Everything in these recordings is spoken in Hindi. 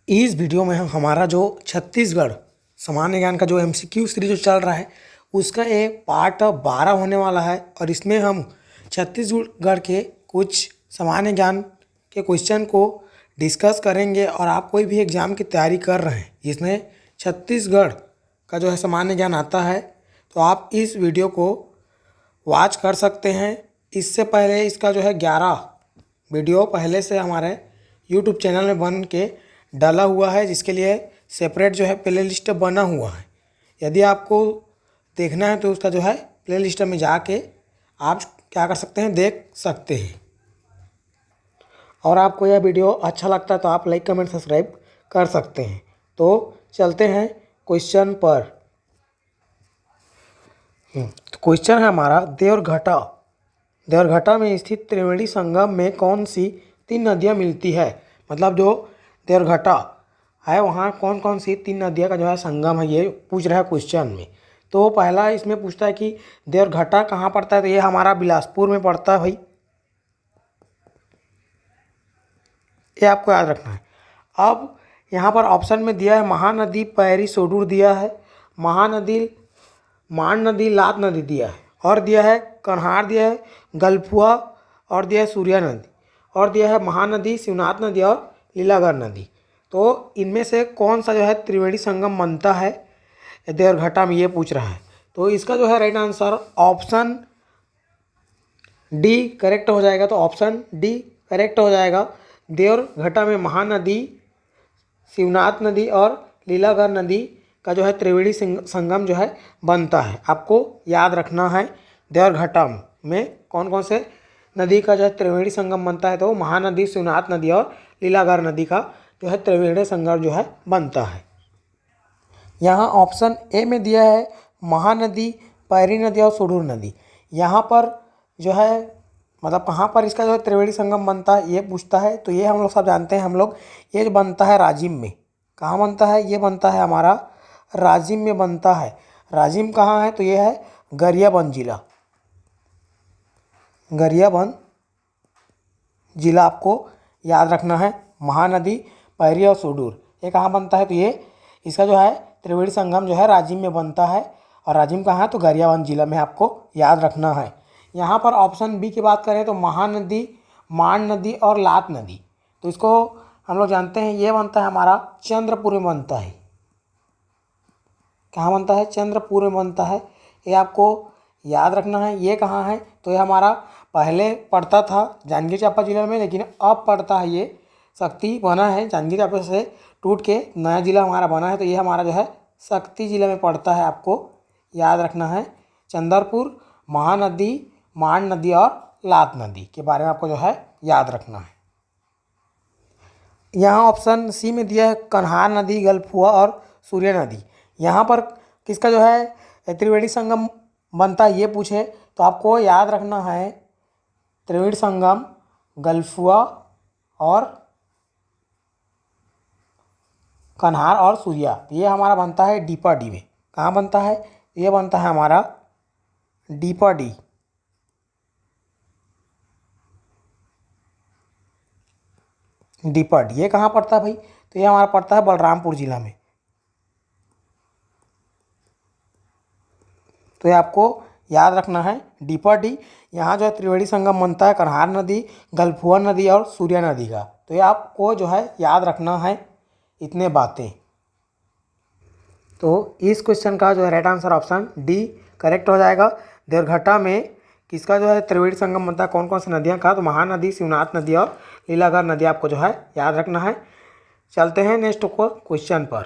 इस वीडियो में हमारा जो छत्तीसगढ़ सामान्य ज्ञान का जो एमसीक्यू सीरीज जो चल रहा है उसका एक पार्ट 12 होने वाला है। और इसमें हम छत्तीसगढ़ के कुछ सामान्य ज्ञान के क्वेश्चन को डिस्कस करेंगे। और आप कोई भी एग्ज़ाम की तैयारी कर रहे हैं जिसमें छत्तीसगढ़ का जो है सामान्य ज्ञान आता है तो आप इस वीडियो को वॉच कर सकते हैं। इससे पहले इसका जो है 11 वीडियो पहले से हमारे यूट्यूब चैनल में बन के डाला हुआ है, जिसके लिए सेपरेट जो है प्ले लिस्ट बना हुआ है। यदि आपको देखना है तो उसका जो है प्ले लिस्ट में जाके आप क्या कर सकते हैं, देख सकते हैं। और आपको यह वीडियो अच्छा लगता है तो आप लाइक कमेंट सब्सक्राइब कर सकते हैं। तो चलते हैं क्वेश्चन पर। तो क्वेश्चन है हमारा, देवरघटा में स्थित त्रिवेणी संगम में कौन सी 3 नदियाँ मिलती है। मतलब जो देवरघटा है वहाँ कौन कौन सी 3 नदियाँ का जो है संगम है, ये पूछ रहा है क्वेश्चन में। तो पहला इसमें पूछता है कि देवरघटा कहाँ पड़ता है, तो ये हमारा बिलासपुर में पड़ता है भाई, ये आपको याद रखना है। अब यहाँ पर ऑप्शन में दिया है महानदी, पैरी, सोडूर दिया है, महानदी, मान नदी, लात नदी दिया है, और दिया है कन्हार दिया है, गलफुआ, और दिया है सूर्या नदी, और दिया है महानदी, शिवनाथ नदी और लीलागढ़ नदी। तो इनमें से कौन सा जो है त्रिवेणी संगम बनता है देवरघटा में, ये पूछ रहा है। तो इसका जो है right answer option D correct हो जाएगा। तो ऑप्शन डी करेक्ट हो जाएगा। देवरघटा में महानदी, शिवनाथ नदी और लीलागढ़ नदी का जो है त्रिवेणी संगम जो है बनता है। आपको याद रखना है देवरघटा में कौन कौन से नदी का जो है त्रिवेणी संगम बनता है। तो महानदी, शिवनाथ नदी और लीलागढ़ नदी का जो है त्रिवेणी संगम जो है बनता है। यहाँ ऑप्शन ए में दिया है महानदी, पैरी नदी और सुडूर नदी। यहाँ पर जो है मतलब कहाँ पर इसका जो है त्रिवेणी संगम बनता है ये पूछता है। तो ये हम लोग सब जानते हैं, हम लोग ये जो बनता है राजिम में। कहाँ बनता है, ये बनता है हमारा राजिम में बनता है। राजिम कहाँ है, तो ये है गरियाबंद जिला, गरियाबंद जिला आपको याद रखना है। महानदी, पैरी और सुडूर ये कहाँ बनता है, तो ये इसका जो है त्रिवेणी संगम जो है राजिम में बनता है। और राजिम कहाँ है, तो गरियाबंद जिला में आपको याद रखना है। यहाँ पर ऑप्शन बी की बात करें तो महानदी, मान नदी और लात नदी, तो इसको हम लोग जानते हैं ये बनता है हमारा चंद्रपुर में बनता है। कहाँ बनता है, चंद्रपुर में बनता है। ये आपको याद रखना है। ये कहाँ है, तो ये हमारा पहले पड़ता था जांजगीर चांपा जिले में, लेकिन अब पड़ता है, ये शक्ति बना है, जांजगीर चांपा से टूट के नया जिला हमारा बना है। तो ये हमारा जो है शक्ति जिले में पड़ता है। आपको याद रखना है चंद्रपुर, महानदी, मान नदी और लात नदी के बारे में आपको जो है याद रखना है। यहाँ ऑप्शन सी में दिया है कन्हार नदी, गलफुआ और सूर्या नदी। यहाँ पर किसका जो है त्रिवेणी संगम बनता है ये पूछे तो आपको याद रखना है त्रिवेणी संगम गलफुआ और कन्हार और सूर्या, ये हमारा बनता है डीपाडी में। कहाँ बनता है, ये बनता है हमारा डीपाडी, डीपाडी। ये कहाँ पड़ता है भाई, तो ये हमारा पड़ता है बलरामपुर जिला में। तो ये आपको याद रखना है डीपाडी। यहाँ जो है त्रिवेणी संगम बनता है कन्हार नदी, गलफुआ नदी और सूर्या नदी का। तो ये आपको जो है याद रखना है इतने बातें। तो इस क्वेश्चन का जो है right answer option D correct हो जाएगा। देवरघटा में किसका जो है त्रिवेणी संगम बनता है, कौन कौन सी नदियाँ का, तो महानदी, शिवनाथ नदी और लीलागढ़ नदी आपको जो है याद रखना है। चलते हैं नेक्स्ट क्वेश्चन पर।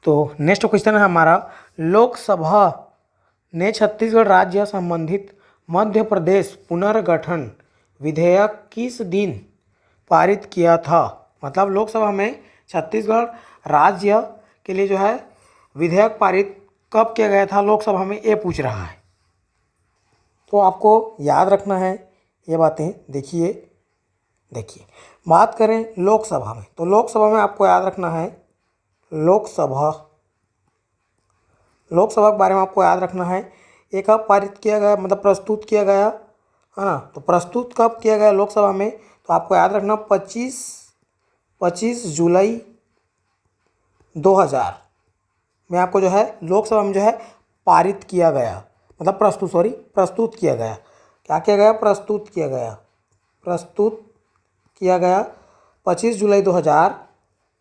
तो नेक्स्ट क्वेश्चन है हमारा, लोकसभा ने छत्तीसगढ़ राज्य संबंधित मध्य प्रदेश पुनर्गठन विधेयक किस दिन पारित किया था। मतलब लोकसभा में छत्तीसगढ़ राज्य के लिए जो है विधेयक पारित कब किया गया था लोकसभा में, ये पूछ रहा है। तो आपको याद रखना है ये बातें। देखिए बात करें लोकसभा में, तो लोकसभा में आपको याद रखना है लोकसभा के बारे में आपको याद रखना है। ये कब पारित किया गया, मतलब प्रस्तुत किया गया है ना। तो प्रस्तुत कब किया गया लोकसभा में, तो आपको याद रखना 25 25 जुलाई 2000 में आपको जो है लोकसभा में जो है पारित किया गया, मतलब प्रस्तुत किया गया। क्या किया गया? प्रस्तुत किया गया 25 जुलाई 2000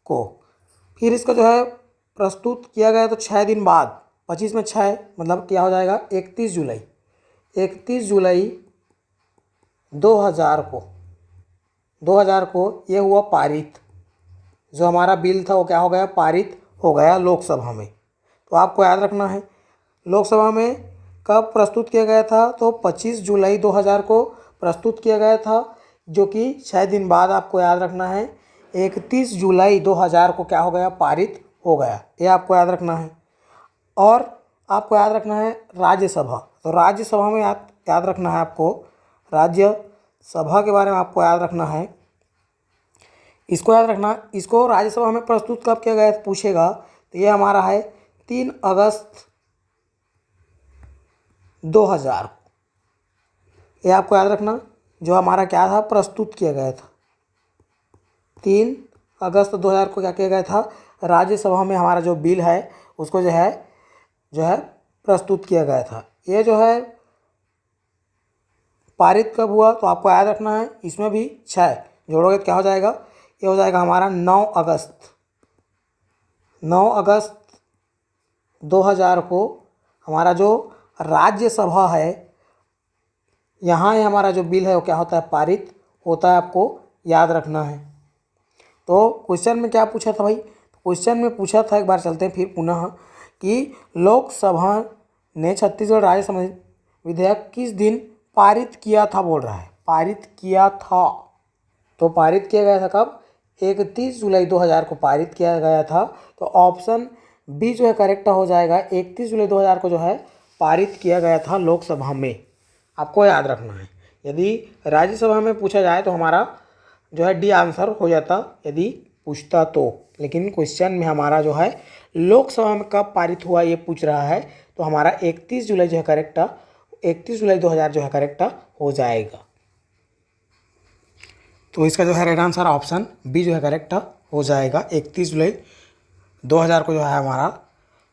को। फिर इसका जो है प्रस्तुत किया गया तो 6 दिन बाद, 25 में 6 मतलब क्या हो जाएगा? 31 जुलाई 2000 को ये हुआ पारित। जो हमारा बिल था वो क्या हो गया? पारित हो गया लोकसभा में। तो आपको याद रखना है लोकसभा में कब प्रस्तुत किया गया था, तो 25 जुलाई 2000 को प्रस्तुत किया गया था, जो कि 6 दिन बाद आपको याद रखना है 31 जुलाई 2000 को क्या हो गया? पारित हो गया। ये आपको याद रखना है। और आपको याद रखना है राज्यसभा। तो राज्यसभा में याद रखना है आपको, राज्यसभा के बारे में आपको याद रखना है। इसको याद रखना, इसको राज्यसभा में प्रस्तुत कब किया गया पूछेगा, तो ये हमारा है 3 अगस्त 2000। ये आपको याद रखना, जो हमारा क्या था? प्रस्तुत किया गया था 3 अगस्त 2000 को। क्या किया गया था? राज्यसभा में हमारा जो बिल है उसको जो है प्रस्तुत किया गया था। ये जो है पारित कब हुआ, तो आपको याद रखना है इसमें भी 6 जोड़ोगे तो क्या हो जाएगा? ये हो जाएगा हमारा 9 अगस्त 2000 को हमारा जो राज्यसभा है, यहाँ ही हमारा जो बिल है वो क्या होता है? पारित होता है। आपको याद रखना है। तो क्वेश्चन में क्या पूछा था भाई? क्वेश्चन में पूछा था, एक बार चलते हैं फिर पुनः, कि लोकसभा ने छत्तीसगढ़ राज्य संबंधित विधेयक किस दिन पारित किया था, बोल रहा है। पारित किया था, तो पारित किया गया था कब? 31 जुलाई 2000 को पारित किया गया था। तो ऑप्शन बी जो है करेक्ट हो जाएगा। 31 जुलाई 2000 को जो है पारित किया गया था लोकसभा में। आपको याद रखना है। यदि राज्यसभा में पूछा जाए तो हमारा जो है डी आंसर हो जाता, यदि पूछता तो। लेकिन क्वेश्चन में हमारा जो है लोकसभा में कब पारित हुआ ये पूछ रहा है, तो हमारा 31 जुलाई जो है करेक्ट, 31 जुलाई 2000 जो है करेक्ट हो जाएगा। तो इसका जो है राइट आंसर ऑप्शन बी जो है करेक्ट हो जाएगा। 31 जुलाई 2000 को जो है हमारा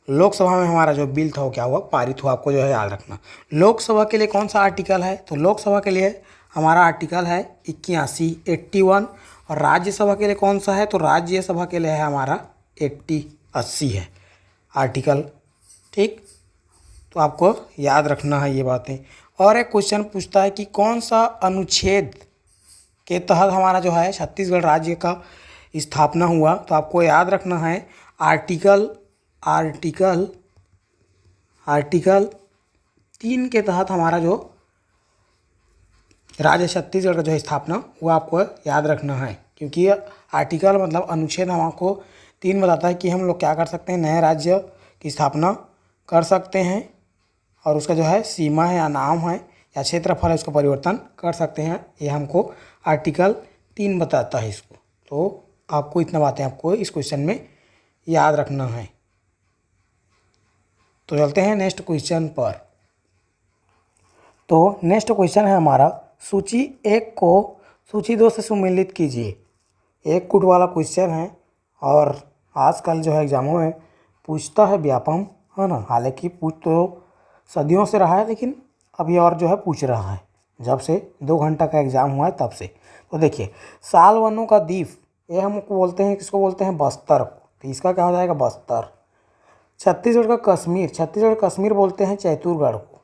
लोकसभा में हमारा जो बिल था वो क्या हुआ? पारित हुआ। आपको जो है याद रखना। लोकसभा के लिए कौन सा आर्टिकल है, तो लोकसभा के लिए हमारा आर्टिकल है 81 और राज्यसभा के लिए कौन सा है, तो राज्यसभा के लिए है हमारा 80 है आर्टिकल। ठीक, तो आपको याद रखना है ये बातें। और एक क्वेश्चन पूछता है कि कौन सा अनुच्छेद के तहत हमारा जो है छत्तीसगढ़ राज्य का स्थापना हुआ, तो आपको याद रखना है आर्टिकल 3 के तहत हमारा जो राज्य छत्तीसगढ़ का जो स्थापना हुआ, आपको याद रखना है। क्योंकि आर्टिकल मतलब अनुच्छेद हमको 3 बताता है कि हम लोग क्या कर सकते हैं, नए राज्य की स्थापना कर सकते हैं, और उसका जो है सीमा है या नाम है या क्षेत्रफल है उसका परिवर्तन कर सकते हैं। ये हमको आर्टिकल 3 बताता है इसको। तो आपको इतना बातें आपको इस क्वेश्चन में याद रखना है। तो चलते हैं नेक्स्ट क्वेश्चन पर। तो नेक्स्ट क्वेश्चन है हमारा, सूची 1 को सूची 2 से सम्मिलित कीजिए। एक कुट वाला क्वेश्चन है और आजकल जो है एग्जामों में पूछता है व्यापम, है ना। हालांकि पूछ तो सदियों से रहा है, लेकिन अभी और जो है पूछ रहा है जब से 2 घंटा का एग्ज़ाम हुआ है तब से। तो देखिए, साल वनों का द्वीप, ये हमको बोलते हैं, किसको बोलते हैं? बस्तर को। तो इसका क्या हो जाएगा? बस्तर। छत्तीसगढ़ का कश्मीर बोलते हैं चैतुरगढ़ को।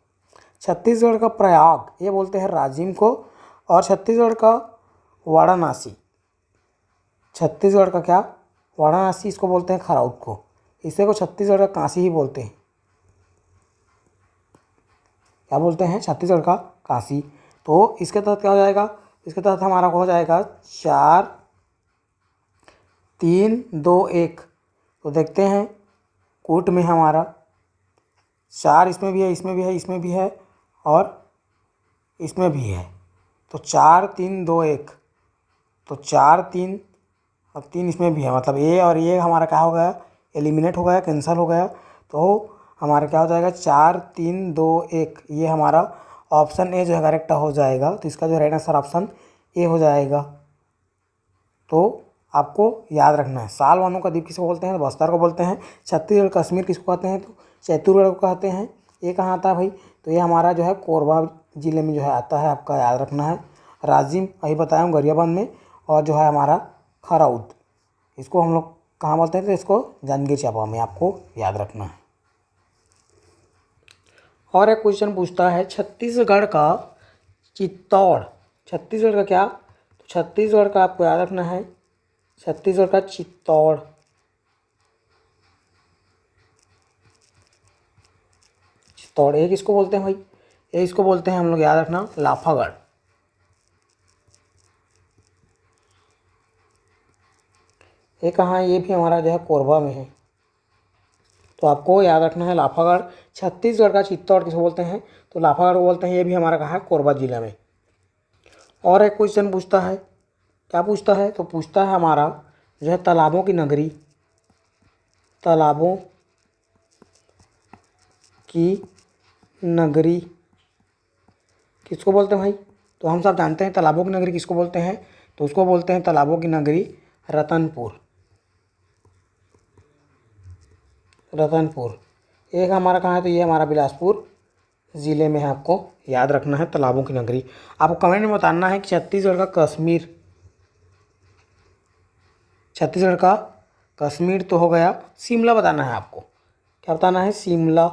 छत्तीसगढ़ का प्रयाग, ये बोलते हैं राजिम को। और छत्तीसगढ़ का वाराणसी, इसको बोलते हैं खरौट को। इसे को छत्तीसगढ़ का काशी ही बोलते हैं। क्या बोलते हैं? छत्तीसगढ़ का काशी। तो इसके तहत क्या हो जाएगा? इसके तहत हमारा हो जाएगा 4, 3, 2, 1। तो देखते हैं कूट में हमारा 4 इसमें भी है, इसमें भी है, इसमें भी है और इसमें भी है। तो 4, 3, 2, 1। तो 4, 3 और 3 इसमें भी है, मतलब ये और ये हमारा क्या हो गया? एलिमिनेट हो गया, कैंसिल हो गया। तो हमारा क्या हो जाएगा? 4, 3, 2, 1। ये हमारा ऑप्शन ए जो है करेक्ट हो जाएगा। तो इसका जो राइट आंसर ऑप्शन ए हो जाएगा। तो आपको याद रखना है। साल वनों का द्वीप किसको बोलते हैं? तो बस्तर को बोलते हैं। छत्तीसगढ़ कश्मीर किसको कहते हैं? तो चैतुरगढ़ को कहते हैं। ये कहाँ आता है भाई? तो ये हमारा जो है कोरबा जिले में जो है आता है, आपका याद रखना है। राजिम अभी बताया हूँ गरियाबंद में, और जो है हमारा खराउद, इसको हम लोग कहाँ बोलते हैं? तो इसको जांजगीर चांपा में, आपको याद रखना है। और एक क्वेश्चन पूछता है छत्तीसगढ़ का चित्तौड़, छत्तीसगढ़ का क्या? तो छत्तीसगढ़ का आपको याद रखना है छत्तीसगढ़ का चित्तौड़। चित्तौड़ ये किसको बोलते हैं भाई? ये इसको बोलते हैं हम लोग, याद रखना, लाफागढ़। ये कहाँ है? ये भी हमारा जो है कोरबा में है। तो आपको याद रखना है लाफागढ़। छत्तीसगढ़ का चित्तौड़ किसको बोलते हैं? तो लाफागढ़ को बोलते हैं। ये भी हमारा कहाँ है? कोरबा जिला में। और एक क्वेश्चन पूछता है, क्या पूछता है? तो पूछता है हमारा जो है तालाबों की नगरी, तालाबों की नगरी किसको बोलते हैं भाई? तो हम सब जानते हैं तालाबों की नगरी किसको बोलते हैं। तो उसको बोलते हैं तालाबों की नगरी रतनपुर। रतनपुर एक हमारा कहाँ है? तो ये हमारा बिलासपुर ज़िले में है। आपको याद रखना है तालाबों की नगरी। आपको कमेंट में बताना है कि छत्तीसगढ़ का कश्मीर, छत्तीसगढ़ का कश्मीर तो हो गया, शिमला बताना है आपको। क्या बताना है? शिमला।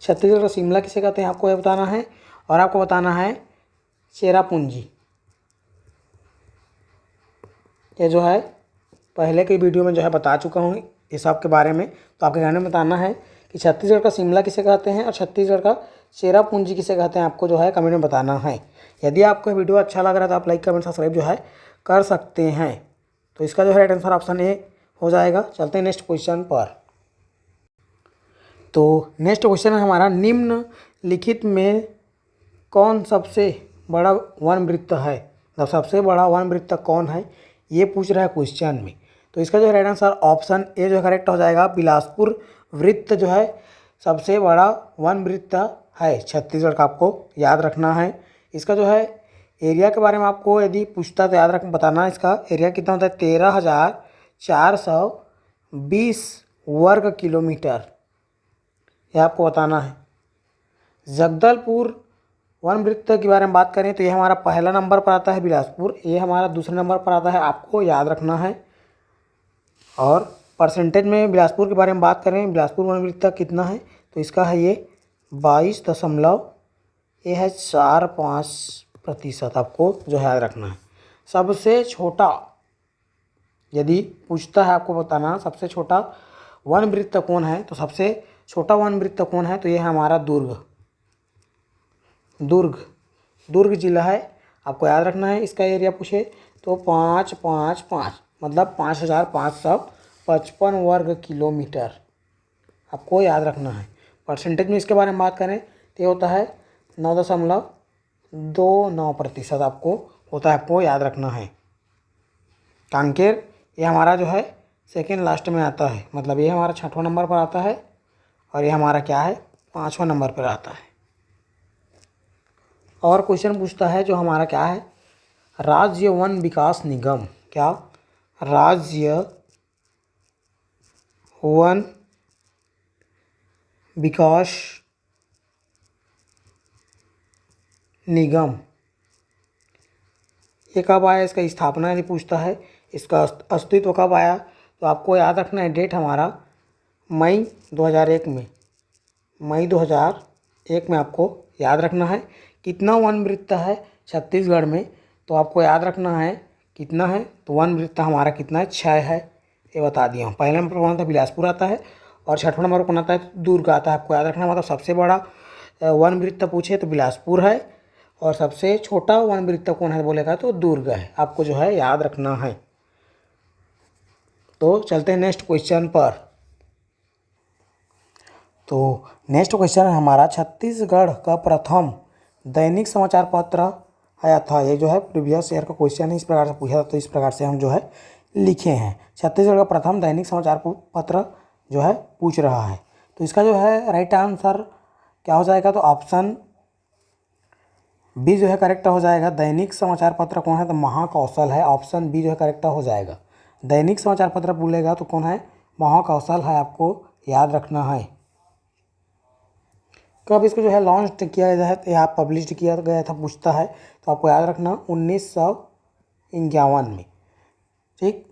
छत्तीसगढ़ का शिमला किसे कहते हैं आपको ये बताना है। और आपको बताना है चेरापूंजी। ये जो है पहले के वीडियो में जो है बता चुका हूँ इस सब के बारे में। तो आपके कहने में बताना है कि छत्तीसगढ़ का शिमला किसे कहते हैं और छत्तीसगढ़ का चेरापूंजी किसे कहते हैं, आपको जो है कमेंट में बताना है। यदि आपको वीडियो अच्छा लग रहा है तो आप लाइक कमेंट सब्सक्राइब जो है कर सकते हैं। तो इसका जो है राइट आंसर ऑप्शन ए हो जाएगा। चलते हैं नेक्स्ट क्वेश्चन पर। तो नेक्स्ट क्वेश्चन है हमारा, निम्नलिखित में कौन सबसे बड़ा वन वृत्त है? मतलब सबसे बड़ा वन वृत्त कौन है, ये पूछ रहा है क्वेश्चन में। तो इसका जो है राइट आंसर ऑप्शन ए जो है करेक्ट हो जाएगा। बिलासपुर वृत्त जो है सबसे बड़ा वन वृत्त है छत्तीसगढ़ का, आपको याद रखना है। इसका जो है एरिया के बारे में आपको यदि पूछता तो याद रख बताना, इसका एरिया कितना होता है? 13,420 वर्ग किलोमीटर, यह आपको बताना है। जगदलपुर वन वृत्त के बारे में बात करें तो ये हमारा पहला नंबर पर आता है बिलासपुर, ये हमारा दूसरे नंबर पर आता है, आपको याद रखना है। और परसेंटेज में बिलासपुर के बारे में बात करें, बिलासपुर वन वृत्त कितना है? तो इसका है ये 22.45%, आपको जो है याद रखना है। सबसे छोटा यदि पूछता है आपको बताना सबसे छोटा वन वृत्त कौन है, तो सबसे छोटा वन वृत्त कौन है? तो ये है हमारा दुर्ग जिला है, आपको याद रखना है। इसका एरिया पूछे तो 555 मतलब 5,555 वर्ग किलोमीटर, आपको याद रखना है। परसेंटेज में इसके बारे में बात करें तो ये होता है 9.29%, आपको होता है, आपको याद रखना है। कांकेर ये हमारा जो है सेकेंड लास्ट में आता है, मतलब ये हमारा 6वां नंबर पर आता है और ये हमारा क्या है? 5वां नंबर पर आता है। और क्वेश्चन पूछता है जो हमारा क्या है? राज्य वन विकास निगम, क्या? राज्य वन विकास निगम ये कब आया? इसका स्थापना यदि पूछता है, इसका अस्तित्व कब आया? तो आपको याद रखना है डेट हमारा मई 2001 में, मई 2001 में आपको याद रखना है। कितना वन वृत्त है छत्तीसगढ़ में? तो आपको याद रखना है कितना है? तो वन वृत्त हमारा कितना है? 6 है, ये बता दिया हूँ। पहले नंबर पर आता है बिलासपुर आता है और 6वां नंबर पर कौन आता है? दुर्ग आता है, आपको याद रखना। मतलब सबसे बड़ा वन वृत्त पूछे तो बिलासपुर है और सबसे छोटा वन वृत्त कौन है बोलेगा तो दुर्ग है, आपको जो है याद रखना है। तो चलते हैं नेक्स्ट क्वेश्चन पर। तो नेक्स्ट क्वेश्चन है हमारा, छत्तीसगढ़ का प्रथम दैनिक समाचार पत्र आया था। ये जो है प्रीवियस ईयर का क्वेश्चन है, इस प्रकार से पूछा था, तो इस प्रकार से हम जो है लिखे हैं। छत्तीसगढ़ का प्रथम दैनिक समाचार पत्र जो है पूछ रहा है। तो इसका जो है राइट आंसर क्या हो जाएगा? तो ऑप्शन बी जो है करेक्ट हो जाएगा। दैनिक समाचार पत्र कौन है? तो महाकौशल है। ऑप्शन बी जो है करेक्ट हो जाएगा। दैनिक समाचार पत्र बोलेगा तो कौन है? महाकौशल है, आपको याद रखना है। कब इसको जो है लॉन्च किया गया है या पब्लिश किया गया था पूछता है, तो आपको याद रखना 1951 में। ठीक,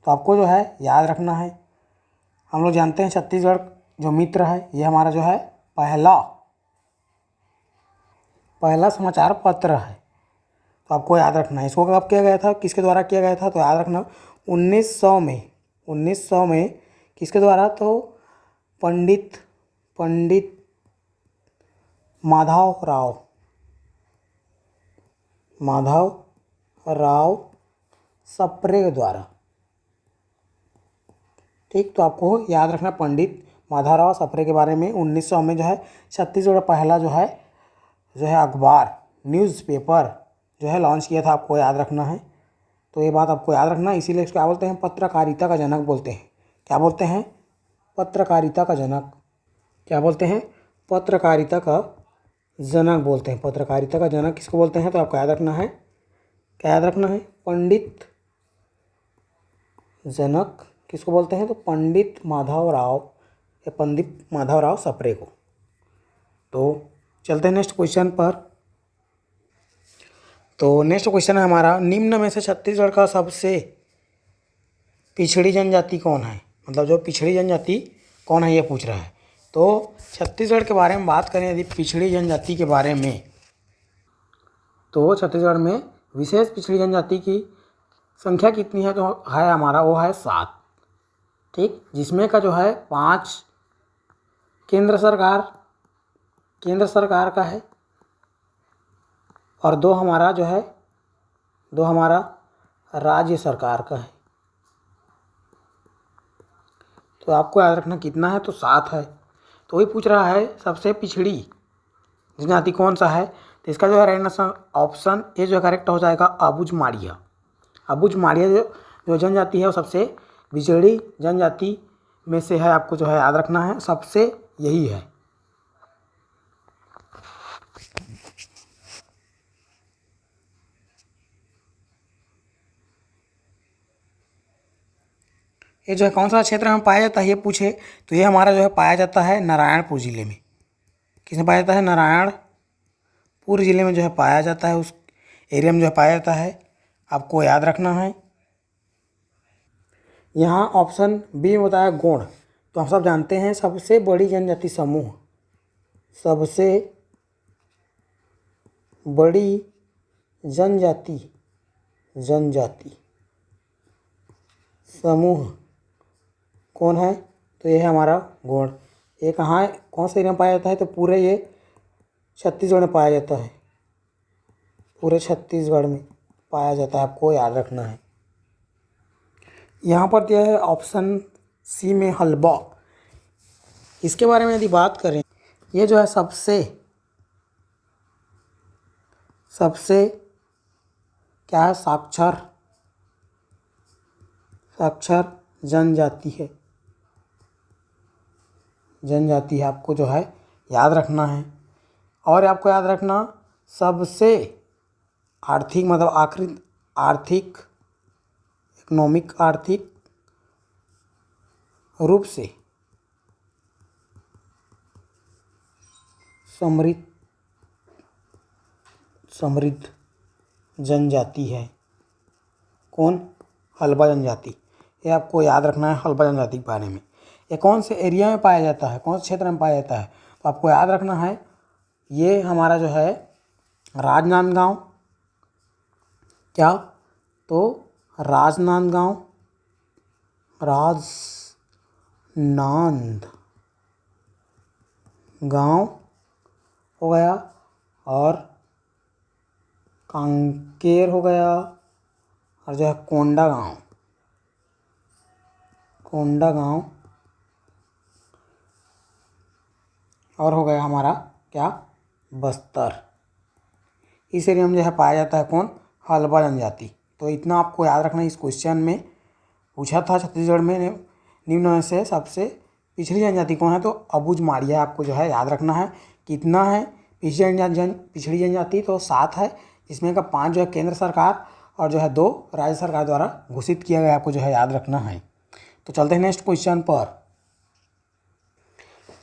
तो आपको जो है याद रखना है। हम लोग जानते हैं छत्तीसगढ़ जो मित्र है ये हमारा जो है पहला समाचार पत्र है, तो आपको याद रखना है। इसको कब किया गया था, किसके द्वारा किया गया था? तो याद रखना 1900 में। 1900 में किसके द्वारा? तो पंडित माधव राव सप्रे के द्वारा। ठीक, तो आपको याद रखना पंडित माधवराव सप्रे के बारे में। 1900 में जो है छत्तीसगढ़ पहला जो है अखबार न्यूज़पेपर जो है लॉन्च किया था, आपको याद रखना है। तो ये बात आपको याद रखना, इसीलिए इसको क्या बोलते हैं? पत्रकारिता का जनक बोलते हैं। क्या बोलते हैं? पत्रकारिता का जनक। क्या बोलते हैं? पत्रकारिता का जनक बोलते हैं। पत्रकारिता का जनक किसको बोलते हैं? तो आपको याद रखना है, क्या याद रखना है? पंडित जनक किसको बोलते हैं? तो पंडित माधवराव सप्रे को। तो चलते हैं नेक्स्ट क्वेश्चन पर। तो नेक्स्ट क्वेश्चन है हमारा, निम्न में से छत्तीसगढ़ का सबसे पिछड़ी जनजाति कौन है? मतलब जो पिछड़ी जनजाति कौन है ये पूछ रहा है। तो छत्तीसगढ़ के बारे में बात करें यदि पिछड़ी जनजाति के बारे में, तो छत्तीसगढ़ में विशेष पिछड़ी जनजाति की संख्या कितनी है? तो है हमारा वो है 7। ठीक, जिसमें का जो है 5 केंद्र सरकार का है और 2 हमारा राज्य सरकार का है। तो आपको याद रखना कितना है? तो 7 है। तो वही पूछ रहा है सबसे पिछड़ी जनजाति कौन सा है, तो इसका जो है रहना ऑप्शन ए जो करेक्ट हो जाएगा, अबुझमाड़िया। जो जनजाति है वो सबसे पिछड़ी जनजाति में से है, आपको जो है याद रखना है, सबसे यही है। ये जो है कौन सा क्षेत्र में पाया जाता है ये पूछे, तो ये हमारा जो है पाया जाता है नारायणपुर जिले में। किसमें पाया जाता है? नारायणपुर जिले में जो है पाया जाता है, उस एरिया में जो है पाया जाता है, आपको याद रखना है। यहाँ ऑप्शन बी में बताया गोंड। तो हम सब जानते हैं सबसे बड़ी जनजाति समूह समूह कौन है? तो ये है हमारा गोंड। ये कहाँ है, कौन से एरिया में पाया जाता है? तो पूरे ये छत्तीसगढ़ में पाया जाता है, पूरे छत्तीसगढ़ में पाया जाता है, आपको याद रखना है। यहाँ पर दिया है ऑप्शन सी में हलबा। इसके बारे में यदि बात करें, ये जो है सबसे क्या है? साक्षर जनजाति है, आपको जो है याद रखना है। और आपको याद रखना सबसे आर्थिक मतलब आर्थिक रूप से समृद्ध जनजाति है कौन? हल्बा जनजाति। ये आपको याद रखना है हल्बा जनजाति के बारे में। ये कौन से एरिया में पाया जाता है, कौन से क्षेत्र में पाया जाता है? तो आपको याद रखना है ये हमारा जो है राजनांदगांव। क्या? तो राजनांदगांव हो गया और कांकेर हो गया और जो है कोंडागांव और हो गया हमारा क्या? बस्तर। इस एरिया में जो है पाया जाता है कौन? हल्बा जनजाति। तो इतना आपको याद रखना। इस क्वेश्चन में पूछा था छत्तीसगढ़ में निम्न में से सबसे पिछड़ी जनजाति कौन है? तो अबुझमाड़िया आपको जो है याद रखना है। कितना है? पिछड़ी जनजाति तो 7 है, इसमें का 5 जो है केंद्र सरकार और जो है 2 राज्य सरकार द्वारा घोषित किया गया, आपको जो है याद रखना है। तो चलते हैं नेक्स्ट क्वेश्चन पर।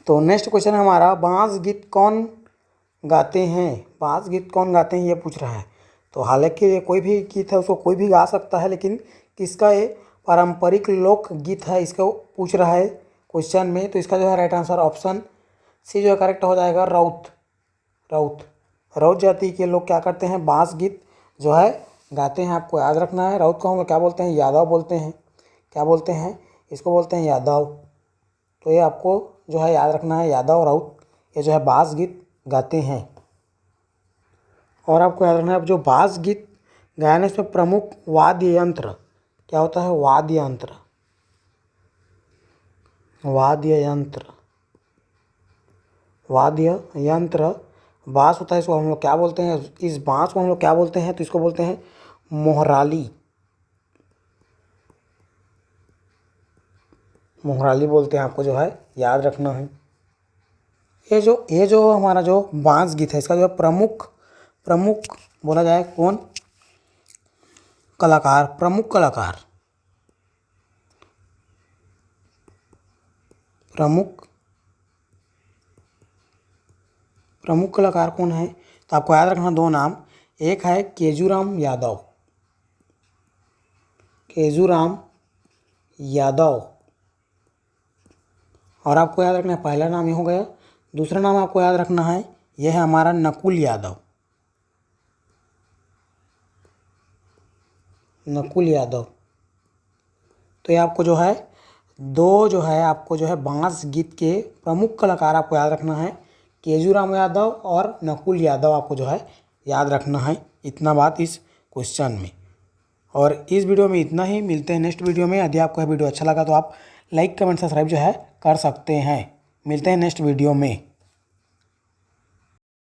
तो नेक्स्ट क्वेश्चन है हमारा, बांस गीत कौन गाते हैं? बांस गीत कौन गाते हैं ये पूछ रहा है। तो हालांकि ये कोई भी गीत है उसको कोई भी गा सकता है, लेकिन किसका ये पारंपरिक लोक गीत है इसको पूछ रहा है क्वेश्चन में। तो इसका जो है राइट आंसर ऑप्शन सी जो है करेक्ट हो जाएगा, राउत। राउत जाति के लोग क्या करते हैं, बांस गीत जो है गाते हैं, आपको याद रखना है। राउत को हम लोग क्या बोलते हैं, यादव बोलते हैं। क्या बोलते हैं, इसको बोलते हैं यादव। तो ये आपको जो है याद रखना है, यादव राउत ये जो है बांस गीत गाते हैं। और आपको याद रखना है, जो बांस गीत गायन इसमें प्रमुख वाद्य यंत्र क्या होता है, वाद्य यंत्र बांस होता है, इसको हम लोग क्या बोलते हैं, इस बांस को हम लोग क्या बोलते हैं, तो इसको बोलते हैं मोहराली बोलते हैं, आपको जो है याद रखना है। ये जो हमारा जो बांस गीत है इसका जो है प्रमुख बोला जाए कौन, प्रमुख कलाकार कौन है? तो आपको याद रखना 2 नाम, एक है केजूराम यादव और आपको याद रखना है पहला नाम ये हो गया। दूसरा नाम आपको याद रखना है, यह है हमारा नकुल यादव। तो ये आपको जो है 2 जो है आपको जो है बांस गीत के प्रमुख कलाकार आपको याद रखना है, केजूराम यादव और नकुल यादव आपको जो है याद रखना है। इतना बात इस क्वेश्चन में। और इस वीडियो में इतना ही, मिलते हैं नेक्स्ट वीडियो में। यदि आपको यह वीडियो अच्छा लगा तो आप लाइक कमेंट सब्सक्राइब जो है कर सकते हैं। मिलते हैं नेक्स्ट वीडियो में।